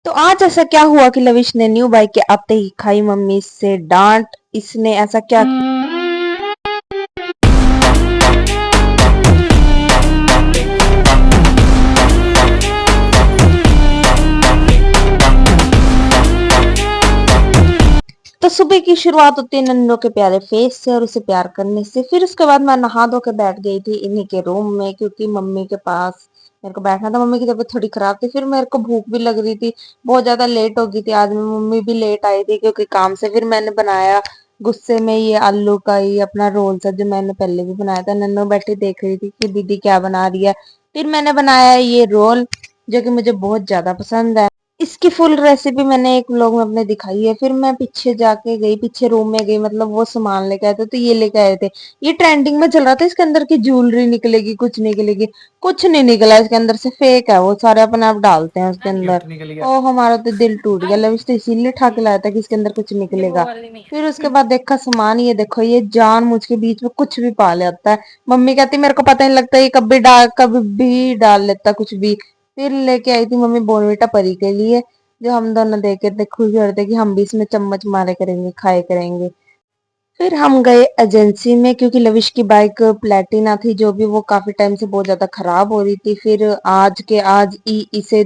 तो आज ऐसा क्या हुआ कि लविश ने न्यू बाइक के आते ही खाई मम्मी से डांट। इसने ऐसा क्या किया? तो सुबह की शुरुआत होती है नन्नों के प्यारे फेस से और उसे प्यार करने से। फिर उसके बाद मैं नहा धो के बैठ गई थी इन्हीं के रूम में, क्योंकि मम्मी के पास मेरे को बैठना था। मम्मी की तबीयत थोड़ी खराब थी, फिर मेरे को भूख भी लग रही थी, बहुत ज्यादा लेट हो गई थी आज। मैं मम्मी भी लेट आई थी क्योंकि काम से। फिर मैंने बनाया गुस्से में ये आलू का ही अपना रोल था, जो मैंने पहले भी बनाया था। नन्नो बैठी देख रही थी कि दीदी क्या बना रही है। फिर मैंने बनाया ये रोल, जो कि मुझे बहुत ज्यादा पसंद है। इसकी फुल रेसिपी मैंने एक व्लॉग में अपने दिखाई है। फिर मैं पीछे जाके गई, पीछे रूम में गई, मतलब वो सामान लेके आए थे तो ये लेके आए थे। ये ट्रेंडिंग में चल रहा था, इसके अंदर की ज्वेलरी निकलेगी, कुछ निकलेगी। कुछ नहीं निकला इसके अंदर से, फेक है वो, सारे अपने आप डालते हैं उसके अंदर। ओ हमारा तो दिल टूट गया। लविश तो इसीलिए उठा के लाया था कि इसके अंदर कुछ निकलेगा। फिर उसके बाद देखा सामान, ये देखो, ये जान मुझ के बीच में कुछ भी पा लेता है। मम्मी कहती मेरे को पता नहीं लगता, ये कभी भी डाल लेता कुछ भी। फिर लेके आई थी मम्मी बोनवीटा परी के लिए, जो हम दोनों देख के इतने खुश हो रहे थे कि हम भी इसमें चम्मच मारे करेंगे, खाए करेंगे। फिर हम गए एजेंसी में, क्योंकि लविश की बाइक प्लेटिना थी, जो भी वो काफी टाइम से बहुत ज्यादा खराब हो रही थी। फिर आज के आज ही इसे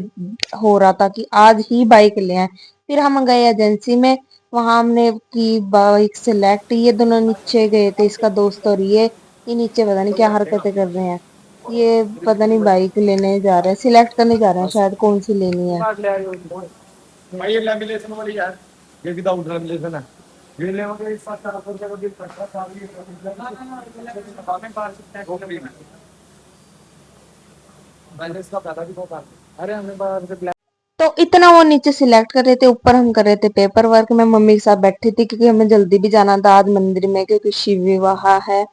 हो रहा था कि आज ही बाइक ले आए। फिर हम गए एजेंसी में, वहां हमने की बाइक सिलेक्ट। ये दोनों नीचे गए थे, इसका दोस्त और ये नीचे पता नहीं क्या हरकतें कर रहे हैं। ये पता नहीं बाइक लेने जा रहे हैं, सिलेक्ट करने जा रहे हैं शायद, कौन सी लेनी है। भाई ये लैमिनेशन वाली यार, ये विदाउट लैमिनेशन है। ये ले होंगे इस साथ तरफ से कोई पड़ता सारी हमें पास वो भी है। मैंने इसका पता भी बहुत अरे हमें बाहर से तो इतना वो नीचे सिलेक्ट कर रहे थे, ऊपर हम कर रहे थे पेपर वर्क। मैं मम्मी के साथ बैठी थी क्योंकि हमें जल्दी भी जाना था आज मंदिर में, क्योंकि शिव विवाह है।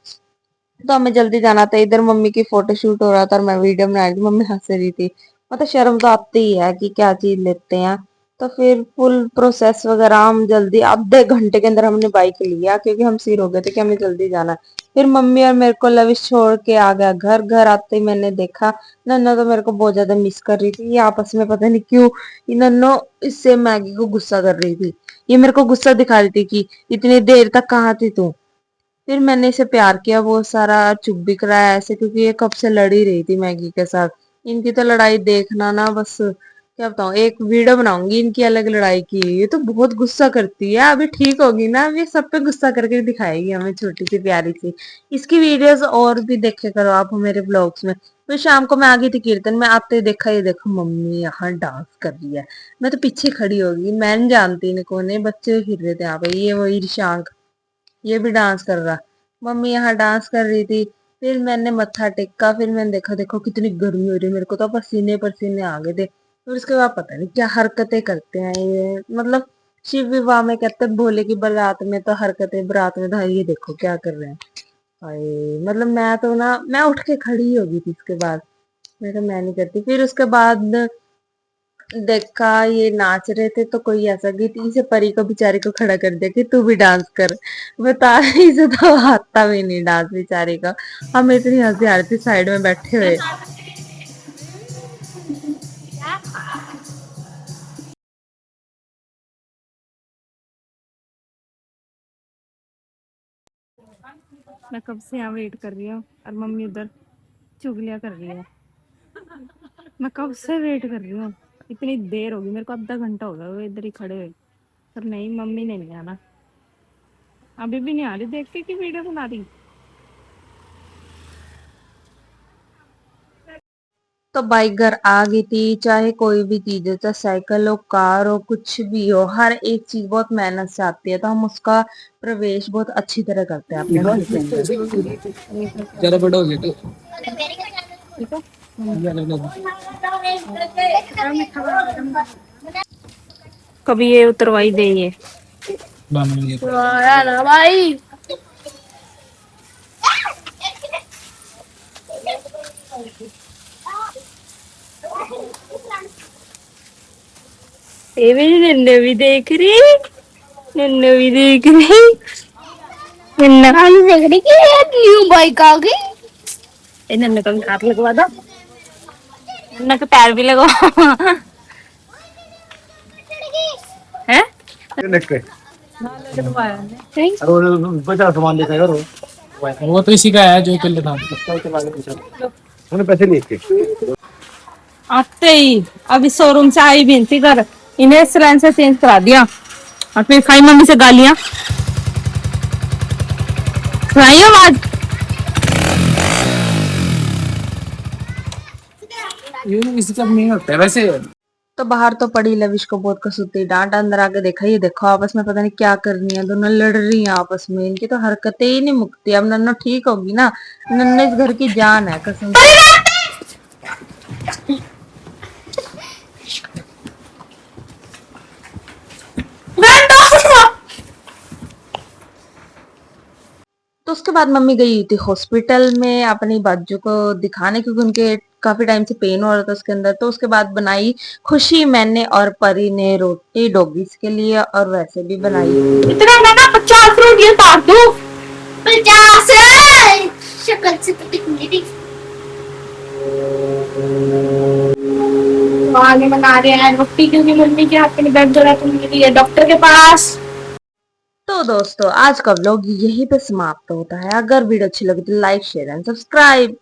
तो हमें जल्दी जाना था। इधर मम्मी की फोटो शूट हो रहा था और मैं वीडियो बना रही थी। मम्मी हंस रही थी। मतलब शर्म तो आती ही है कि क्या चीज लेते हैं। तो फिर फुल प्रोसेस वगैरह हम जल्दी आधे घंटे के अंदर हमने बाइक लिया, क्योंकि हम सिर हो गए थे कि हमें जल्दी जाना है। फिर मम्मी और मेरे को लविश छोड़ के आ गया घर। घर आते ही मैंने देखा नन्ना तो मेरे को बहुत ज्यादा मिस कर रही थी। ये आपस में पता नहीं क्यों, ये नन्नो इससे मैगी को गुस्सा कर रही थी। ये मेरे को गुस्सा दिखा रही थी कि इतनी देर तक कहाँ थी तू। फिर मैंने इसे प्यार किया बहुत सारा, चुप भी कराया ऐसे, क्योंकि ये कब से लड़ ही रही थी मैगी के साथ। इनकी तो लड़ाई देखना ना, बस क्या बताऊं, एक वीडियो बनाऊंगी इनकी अलग लड़ाई की। ये तो बहुत गुस्सा करती है, अभी ठीक होगी ना, अभी सब पे गुस्सा करके दिखाएगी हमें, छोटी सी प्यारी सी। इसकी वीडियोस और भी देखे करो आप मेरे ब्लॉग्स में। फिर शाम को मैं आ गई थी कीर्तन में, आते ही देखा, ये देखो मम्मी यहाँ डांस कर रही है। मैं तो पीछे खड़ी होगी, मैं नहीं जानती इन्हें कौन है, बच्चे फिर रहे थे यहाँ पे, ये वही ईशांक, ये भी डांस कर रहा। मम्मी यहाँ डांस कर रही थी। फिर मैंने मत्था टेका, फिर मैंने देखा, देखो कितनी गर्मी हो रही है, मेरे को तो पसीने पसीने आ गए थे। फिर उसके बाद पता नहीं क्या हरकतें करते हैं ये, मतलब शिव विवाह में कहते हैं भोले की बारात में तो हरकतें, बारात में तो ये देखो क्या कर रहे हैं। हाय, मतलब मैं तो ना, मैं उठ के खड़ी हो गई थी इसके बाद। मैं नहीं करती। फिर उसके बाद देखा ये नाच रहे थे, तो कोई ऐसा गीत, इसे परी को बेचारी को खड़ा कर दिया कि तू भी डांस कर। बता, इसे तो आता भी नहीं डांस बेचारी का। हम इतनी हंसी आ रही थी साइड में बैठे हुए। मैं कब से यहाँ वेट कर रही हूँ और मम्मी उधर चुगलियाँ कर रही है। मैं कब से वेट कर रही हूँ, इतनी देर होगी मेरे को, आधा घंटा हो गया वो इधर ही खड़े हुए। पर नहीं, मम्मी ने नहीं आना, अभी भी नहीं आ रही, देख के की वीडियो बना रही। तो बाइक घर आ गई थी। चाहे कोई भी चीज हो, चाहे साइकिल हो, कार हो, कुछ भी हो, हर एक चीज बहुत मेहनत से आती है। तो हम उसका प्रवेश बहुत अच्छी तरह करते हैं अपने घर के अंदर। ज्यादा बड़ा हो गया तो ठीक है। कभी ये उतरवाई देंगे ना भाई। ये मेरी नन्ना भी देख रही, नन्ना भी देख रही, नन्ना हम देख रही कि न्यू बाइक आ गई। ए नन्ना का भी हाथ लगवा दो, नन्ना के पैर भी लगवा। नेक के Thanks. और वो बचा सामान देखा करो वो तो इसी का है जो पहले था। उन्होंने पैसे लिए थे आते ही अभी शोरूम से आई भी थी घर, इन्हें सिलेंसर चेंज करा दिया और फिर खाई मम्मी से गालियां, सुनाई आवाज। ये इसी सब नहीं होता है वैसे। तो बाहर तो पड़ी लविश को बहुत कसुती डांट, अंदर आके देखा, ये देखो आपस में पता नहीं क्या कर रही है, दोनों लड़ रही हैं आपस में, इनकी तो हरकतें ही नहीं मुकती। अब नन्नो ठीक होगी ना, नन्नो इस घर की जान है कसम से। तो उसके बाद मम्मी गई थी हॉस्पिटल में अपनी बाजू को दिखाने, क्योंकि उनके काफी टाइम से पेन हो रहा था उसके अंदर। तो उसके बाद बनाई खुशी मैंने और परी ने रोटी डॉगीज के लिए, और वैसे भी बनाई। इतना मैं ना 50 रोटियां काट दूं। 50 शक्ल से तो दिखनी थी। तो आगे बना रहे हैं रोटी, क्योंकि मम्मी के हाथ में दर्द हो रहा है, तो मम्मी गई डॉक्टर के पास। तो दोस्तों आज का व्लॉग यहीं पे समाप्त होता है। अगर वीडियो अच्छी लगी तो लाइक शेयर एंड सब्सक्राइब।